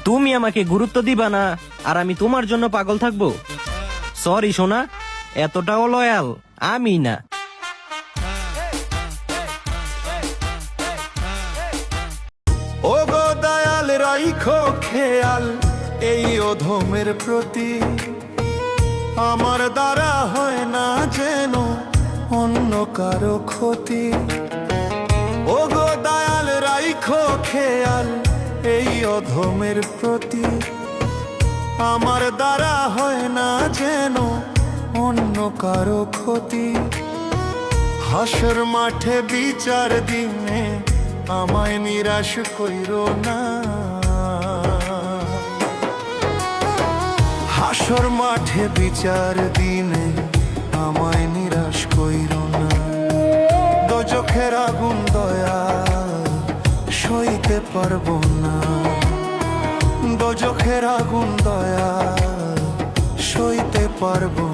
তুমি আমাকে গুরুত্ব দিবা না আর আমি তোমার জন্য পাগল থাকবো? সরি সোনা, এতটাও লয়াল আমি না। ও গো দয়াল রাইখো খেয়াল এই অধমের প্রতি, আমার দ্বারা হয় না যেন অন্য কারো ক্ষতি। ও গো দয়াল রাইখো খেয়াল এই অধমের প্রতি, আমার দ্বারা হয় না যেন অন্য কারো ক্ষতি। হাসর মাঠে বিচার দিনে আমায় নিরাশ কইরো না, হাসর মাঠে বিচার দিনে আমায় নিরাশ কইরো না। দোজখের আগুন দয়া সইতে পারবো না, দোজখের আগুন দয়া সইতে পারবো